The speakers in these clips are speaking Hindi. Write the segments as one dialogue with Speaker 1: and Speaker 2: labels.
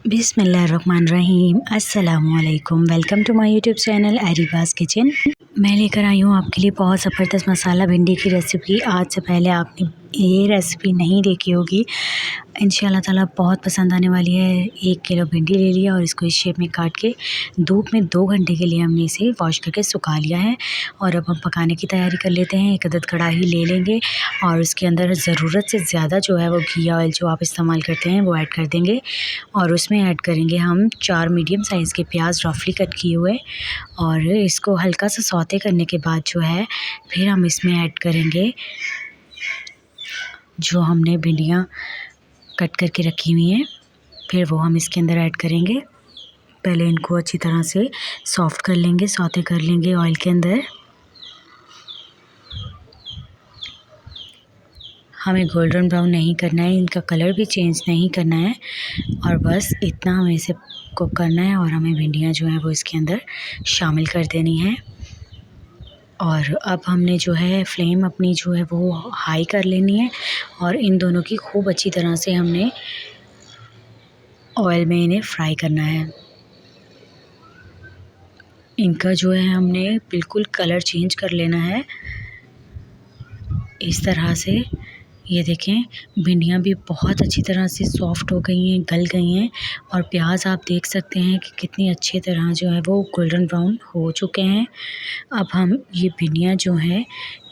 Speaker 1: बिस्मिल्लाहिर्रहमानिर्रहीम। अस्सलामुअलैकुम। Welcome to my YouTube channel Areeba's kitchen. मैं लेकर आई हूँ आपके लिए बहुत ज़बरदस्त मसाला भिंडी की रेसिपी। आज से पहले आपने ये रेसिपी नहीं देखी होगी, इंशाल्लाह ताला बहुत पसंद आने वाली है। 1 किलो भिंडी ले लिया और इसको इस शेप में काट के धूप में 2 घंटे के लिए हमने इसे वॉश करके सुखा लिया है। और अब हम पकाने की तैयारी कर लेते हैं। 1 अदद कढ़ाई ले लेंगे और उसके अंदर ज़रूरत से ज़्यादा जो है वो घी ऑयल जो आप इस्तेमाल करते हैं वो ऐड कर देंगे। और उसमें ऐड करेंगे हम 4 मीडियम साइज़ के प्याज रफली कट किए हुए। और इसको हल्का सा सौते करने के बाद जो है फिर हम इसमें ऐड करेंगे जो हमने भिंडियाँ कट करके रखी हुई हैं, फिर वो हम इसके अंदर ऐड करेंगे। पहले इनको अच्छी तरह से सॉफ़्ट कर लेंगे, सौते कर लेंगे ऑयल के अंदर। हमें गोल्डन ब्राउन नहीं करना है, इनका कलर भी चेंज नहीं करना है और बस इतना हमें इसे कुक करना है। और हमें भिंडियाँ जो हैं वो इसके अंदर शामिल कर देनी है। और अब हमने जो है फ्लेम अपनी जो है वो हाई कर लेनी है और इन दोनों की खूब अच्छी तरह से हमने ऑयल में इन्हें फ्राई करना है। इनका जो है हमने बिल्कुल कलर चेंज कर लेना है इस तरह से। ये देखें भिंडियाँ भी बहुत अच्छी तरह से सॉफ़्ट हो गई हैं, गल गई हैं। और प्याज आप देख सकते हैं कि कितनी अच्छी तरह जो है वो गोल्डन ब्राउन हो चुके हैं। अब हम ये भिंडियाँ जो हैं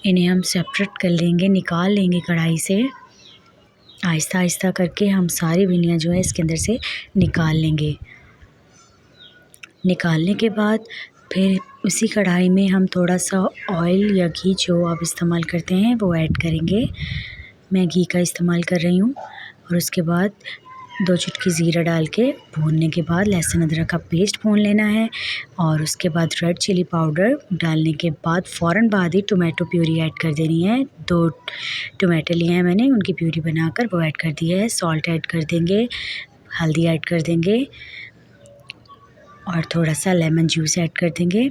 Speaker 1: इन्हें हम सेपरेट कर लेंगे, निकाल लेंगे कढ़ाई से। आहिस्ता आहिस्ता करके हम सारी भिंडियाँ जो है इसके अंदर से निकाल लेंगे। निकालने के बाद फिर उसी कढ़ाई में हम थोड़ा सा ऑयल या घी जो आप इस्तेमाल करते हैं वो ऐड करेंगे। मैं घी का इस्तेमाल कर रही हूँ। और उसके बाद 2 चुटकी ज़ीरा डाल के भूनने के बाद लहसुन अदरक का पेस्ट भून लेना है। और उसके बाद रेड चिली पाउडर डालने के बाद फ़ौरन बाद ही टोमेटो प्यूरी ऐड कर देनी है। 2 टोमेटो लिए हैं मैंने, उनकी प्यूरी बनाकर वो ऐड कर दिया है। सॉल्ट ऐड कर देंगे, हल्दी ऐड कर देंगे और थोड़ा सा लेमन जूस ऐड कर देंगे।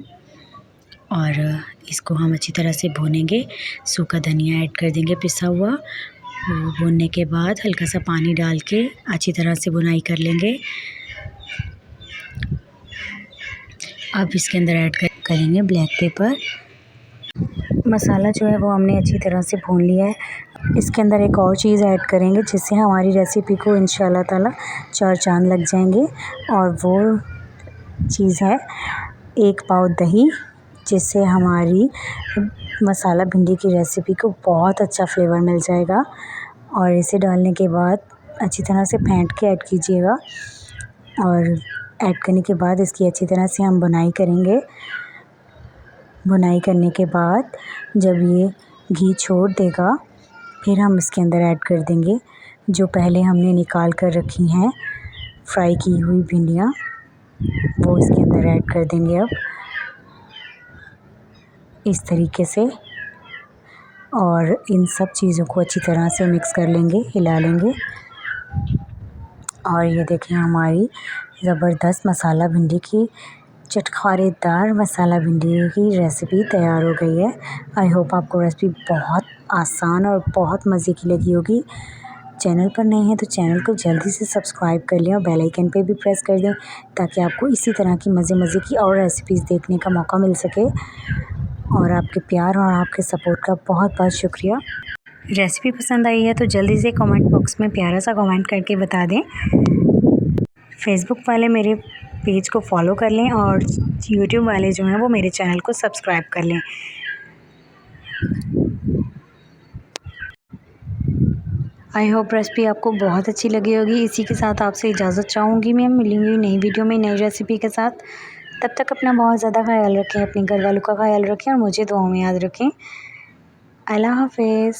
Speaker 1: और इसको हम अच्छी तरह से भूनेंगे। सूखा धनिया ऐड कर देंगे पिसा हुआ। वो भूनने के बाद हल्का सा पानी डाल के अच्छी तरह से भुनाई कर लेंगे। अब इसके अंदर ऐड करेंगे ब्लैक पेपर। मसाला जो है वो हमने अच्छी तरह से भून लिया है। इसके अंदर एक और चीज़ ऐड करेंगे जिससे हमारी रेसिपी को इंशाल्लाह ताला 4 चाँद लग जाएंगे। और वो चीज़ है 1 पाव दही, जिससे हमारी मसाला भिंडी की रेसिपी को बहुत अच्छा फ्लेवर मिल जाएगा। और इसे डालने के बाद अच्छी तरह से फेंट के ऐड कीजिएगा। और ऐड करने के बाद इसकी अच्छी तरह से हम भुनाई करेंगे। भुनाई करने के बाद जब ये घी छोड़ देगा फिर हम इसके अंदर ऐड कर देंगे जो पहले हमने निकाल कर रखी हैं फ्राई की हुई भिंडियाँ, वो इसके अंदर ऐड कर देंगे अब इस तरीके से। और इन सब चीज़ों को अच्छी तरह से मिक्स कर लेंगे, हिला लेंगे। और ये देखें हमारी ज़बरदस्त मसाला भिंडी की चटखारेदार मसाला भिंडी की रेसिपी तैयार हो गई है। आई होप आपको रेसिपी बहुत आसान और बहुत मज़े की लगी होगी। चैनल पर नए हैं तो चैनल को जल्दी से सब्सक्राइब कर लें और बेल आइकन पे भी प्रेस कर दें ताकि आपको इसी तरह की मज़े की और रेसिपीज़ देखने का मौका मिल सके। और आपके प्यार और आपके सपोर्ट का बहुत बहुत शुक्रिया। रेसिपी पसंद आई है तो जल्दी से कमेंट बॉक्स में प्यारा सा कमेंट करके बता दें। फेसबुक वाले मेरे पेज को फॉलो कर लें और यूट्यूब वाले जो हैं वो मेरे चैनल को सब्सक्राइब कर लें। आई होप रेसिपी आपको बहुत अच्छी लगी होगी। इसी के साथ आपसे इजाज़त चाहूँगी मैं। मिलूँगी नई वीडियो में नई रेसिपी के साथ। तब तक अपना बहुत ज़्यादा ख्याल रखें, अपने घर वालों का ख्याल रखें और मुझे दुआओं में याद रखें। अल्लाह हाफ़िज़।